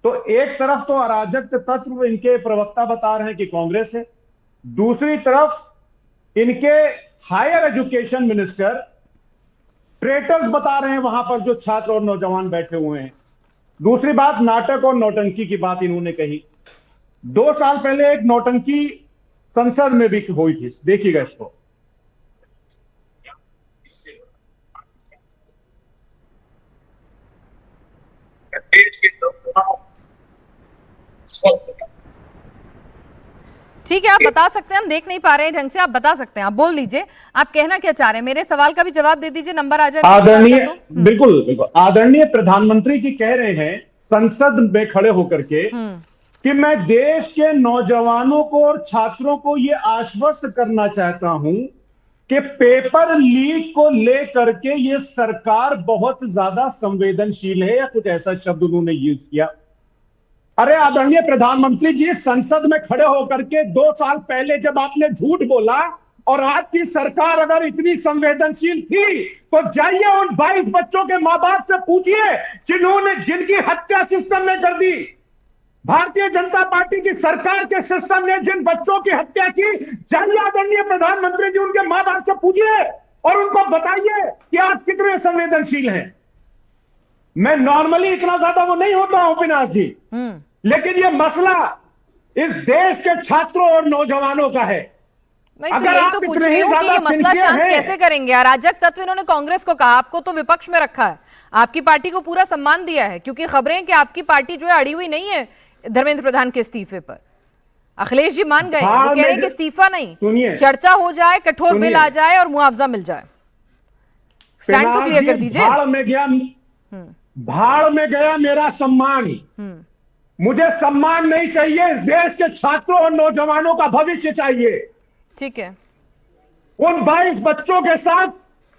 तो एक तरफ तो अराजक तत्व इनके प्रवक्ता बता रहे हैं कि कांग्रेस है, दूसरी तरफ इनके हायर एजुकेशन मिनिस्टर ट्रेटर्स बता रहे हैं वहां पर जो छात्र और नौजवान बैठे हुए हैं। दूसरी बात, नाटक और नौटंकी की बात इन्होंने कही। 2 साल पहले एक नौटंकी संसद में भी हुई थी, देखिएगा इसको। ठीक है, आप बता सकते हैं, हम देख नहीं पा रहे हैं ढंग से, आप बता सकते हैं, आप बोल दीजिए, आप कहना क्या चाह रहे हैं, मेरे सवाल का भी जवाब दे दीजिए, नंबर आ जाए आदरणीय, बिल्कुल बिल्कुल, आदरणीय प्रधानमंत्री जी कह रहे हैं संसद में खड़े होकर के कि मैं देश के नौजवानों को और छात्रों को यह आश्वस्त करना चाहता हूं कि पेपर लीक को लेकर के यह सरकार बहुत ज्यादा संवेदनशील है, या कुछ ऐसा शब्द उन्होंने यूज किया। अरे आदरणीय प्रधानमंत्री जी, संसद में खड़े होकर के 2 साल पहले जब आपने झूठ बोला और आपकी सरकार अगर इतनी संवेदनशील थी तो जाइए उन 22 बच्चों के मां बाप से पूछिए जिनकी हत्या सिस्टम ने कर दी। भारतीय जनता पार्टी की सरकार के सिस्टम ने जिन बच्चों की हत्या की, जाइए आदरणीय प्रधानमंत्री जी उनके मां बाप से पूछिए और उनको बताइए कि आप कितने संवेदनशील हैं। मैं नॉर्मली इतना ज्यादा वो नहीं होता हूं पिनाश जी, लेकिन ये मसला इस देश के छात्रों और नौजवानों का है। नहीं तो यही तो पूछ रही हूँ कि ये मसला शांत कैसे करेंगे। अराजक तत्व इन्होंने कांग्रेस को कहा, आपको तो विपक्ष में रखा है, आपकी पार्टी को पूरा सम्मान दिया है, क्योंकि खबरें कि आपकी पार्टी जो है अड़ी हुई नहीं है धर्मेंद्र प्रधान के इस्तीफे पर। अखिलेश जी मान गए, वो कह रहे हैं कि इस्तीफा नहीं, चर्चा हो जाए, कठोर बिल आ जाए और मुआवजा मिल जाए। स्टैंड तो क्लियर कर दीजिए। भाड़ में गया मेरा सम्मान, मुझे सम्मान नहीं चाहिए, इस देश के छात्रों और नौजवानों का भविष्य चाहिए। ठीक है, उन 22 बच्चों के साथ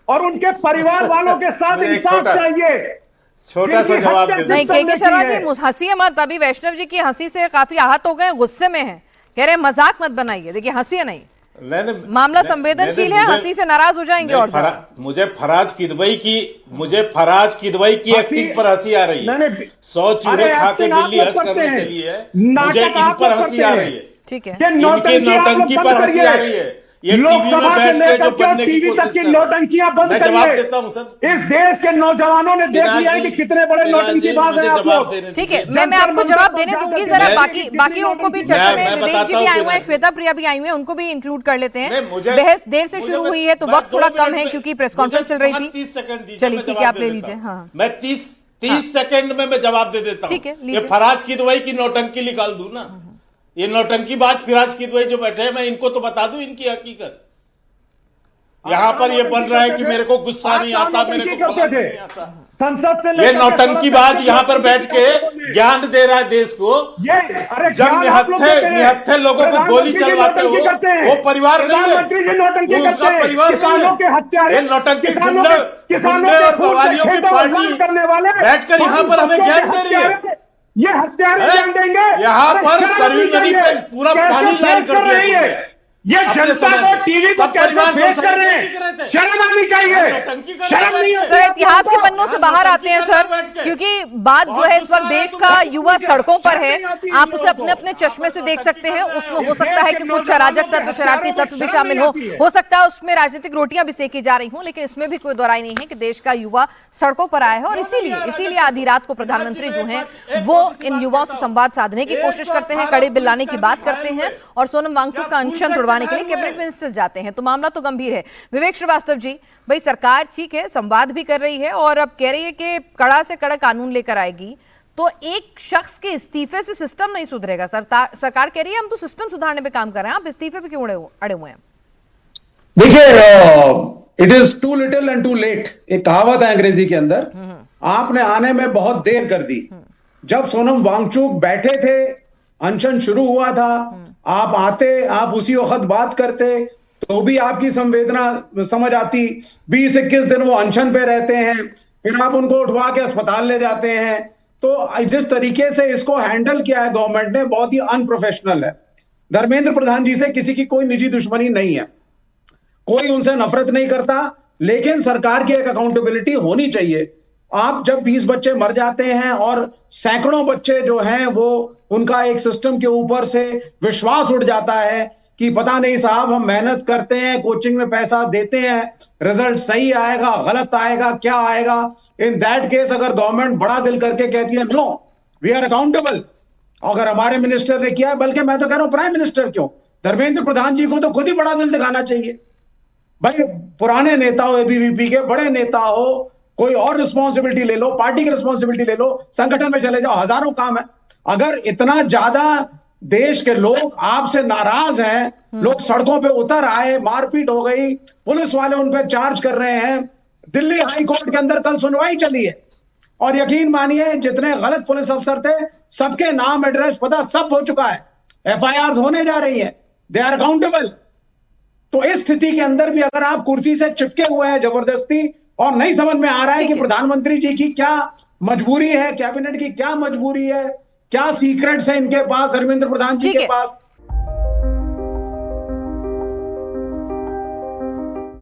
और उनके परिवार वालों के साथ इंसाफ चाहिए। छोटा सा जवाब दे नहीं के शर्मा जी, हंसी मत। अभी वैष्णव जी की हंसी से काफी आहत हो गए, गुस्से में हैं, कह रहे हैं मजाक मत बनाइए। देखिए हंसी नहीं, मामला संवेदनशील है, हंसी से नाराज हो जाएंगे। और मुझे फराज किदवई की एक्टिंग पर हंसी आ रही है। 100 चूहे खा के बिल्ली हज करने चली है, मुझे इन पर हंसी आ रही है। ठीक है, इनकी नौटंकी पर हंसी आ रही है। ये टीवी में बैठ के जो बनने की कोशिश कर नौटंकियां बंद करिए। जवाब देता हूं सर। इस देश के नौजवानों ने देख लिया है कि कितने बड़े नौटंकीबाज हैं आप लोग। ठीक है, मैं आपको जवाब देने दूंगी, जरा बाकियों को भी चर्चा में, विवेक जी भी आए हुए हैं, श्वेता प्रिया भी आई हुए हैं, उनको भी इंक्लूड कर लेते हैं। बहस देर से शुरू हुई है तो वक्त थोड़ा कम है क्योंकि प्रेस कॉन्फ्रेंस चल रही थी। 30 सेकंड चलिए ठीक है, आप ले लीजिए। हाँ, मैं 30 सेकंड में मैं जवाब दे देता हूँ। ठीक है, ये फराज किदवई की नौटंकी निकाल दूं ना, ये नौटंकीबाज फराज किदवई जो बैठे हैं, मैं इनको तो बता दूं इनकी हकीकत। यहाँ पर ये बन रहा है कि मेरे को गुस्सा नहीं आता, मेरे को नहीं आता। संसद से ये नौटंकीबाज यहाँ पर बैठ के ज्ञान दे रहा है देश को। जब निहत्थे लोगों को गोली चलवाते हो, वो परिवार नहीं है, वो उसका परिवार नहीं है। ये नौटंकी गुंडे और बवालियों की पार्टी बैठकर यहाँ पर हमें ज्ञान दे रही है। ये हत्यारे देंगे, यहाँ पर सरयू नदी पे पूरा पानी लाल कर दिया है। ये जनता को टीवी को कैसे फेस कर रहे हैं, शर्म आनी चाहिए, शर्म नहीं है। सर इतिहास के पन्नों से बाहर आते हैं सर, क्योंकि बात जो है इस वक्त देश का युवा सड़कों पर है, आप उसे अपने अपने चश्मे से देख सकते हैं। उसमें हो सकता है कि कुछ अराजक तत्व, शरारती तत्व भी शामिल हो सकता है उसमें राजनीतिक रोटियां भी सेकी जा रही हूं, लेकिन इसमें भी कोई दोहराई नहीं है कि देश का युवा सड़कों पर आया है। और इसीलिए आधी रात को प्रधानमंत्री जो है वो इन युवाओं से संवाद साधने की कोशिश करते हैं, कड़े बिल लाने की बात करते हैं और सोनम वांगचुक का अनशन तोड़वाने के लिए कैबिनेट मिनिस्टर जाते हैं। तो मामला तो गंभीर है। विवेक श्रीवास्तव जी, भाई सरकार ठीक है संवाद भी कर रही है और अब कह रही है कि कड़ा से कड़ा कानून लेकर आएगी, तो एक शख्स के इस्तीफे से सिस्टम नहीं सुधरेगा। सरकार कह रही है हम तो सिस्टम सुधारने पे काम कर रहे हैं, आप इस्तीफे पे क्यों अड़े हुए हैं? देखिए, it is too little and too late, एक कहावत है अंग्रेजी के अंदर। आपने आने में बहुत देर कर दी। जब सोनम वांगचुक बैठे थे, अनशन शुरू हुआ था, आप आते, आप उसी वक्त बात करते तो भी आपकी संवेदना समझ आती। 20-21 दिन वो अनशन पे रहते हैं, फिर आप उनको उठवा के अस्पताल ले जाते हैं। तो जिस तरीके से इसको हैंडल किया है गवर्नमेंट ने, बहुत ही अनप्रोफेशनल है। धर्मेंद्र प्रधान जी से किसी की कोई निजी दुश्मनी नहीं है, कोई उनसे नफरत नहीं करता, लेकिन सरकार की एक अकाउंटेबिलिटी होनी चाहिए। आप जब 20 बच्चे मर जाते हैं और सैकड़ों बच्चे जो हैं वो उनका एक सिस्टम के ऊपर से विश्वास उठ जाता है कि पता नहीं साहब, हम मेहनत करते हैं, कोचिंग में पैसा देते हैं, रिजल्ट सही आएगा गलत आएगा क्या आएगा, इन दैट केस अगर गवर्नमेंट बड़ा दिल करके कहती है नो वी आर अकाउंटेबल, अगर हमारे मिनिस्टर ने किया, बल्कि मैं तो कह रहा हूं प्राइम मिनिस्टर क्यों, धर्मेंद्र प्रधान जी को तो खुद ही बड़ा दिल दिखाना चाहिए। भाई पुराने नेता हो, एबीवीपी के बड़े नेता हो, कोई और रिस्पॉन्सिबिलिटी ले लो, पार्टी की रिस्पॉन्सिबिलिटी ले लो, संगठन में चले जाओ, हजारों काम है। अगर इतना ज्यादा देश के लोग आपसे नाराज हैं, लोग सड़कों पे उतर आए, मारपीट हो गई, पुलिस वाले उन पर चार्ज कर रहे हैं, दिल्ली हाई कोर्ट के अंदर कल सुनवाई चली है और यकीन मानिए जितने गलत पुलिस अफसर थे सबके नाम एड्रेस पता सब हो चुका है, एफआईआर होने जा रही है, दे आर अकाउंटेबल। तो इस स्थिति के अंदर भी अगर आप कुर्सी से चिपके हुए हैं जबरदस्ती और नहीं समझ में आ रहा है कि प्रधानमंत्री जी की क्या मजबूरी है, कैबिनेट की क्या मजबूरी है, क्या सीक्रेट्स है इनके पास, धर्मेंद्र प्रधान जी के पास,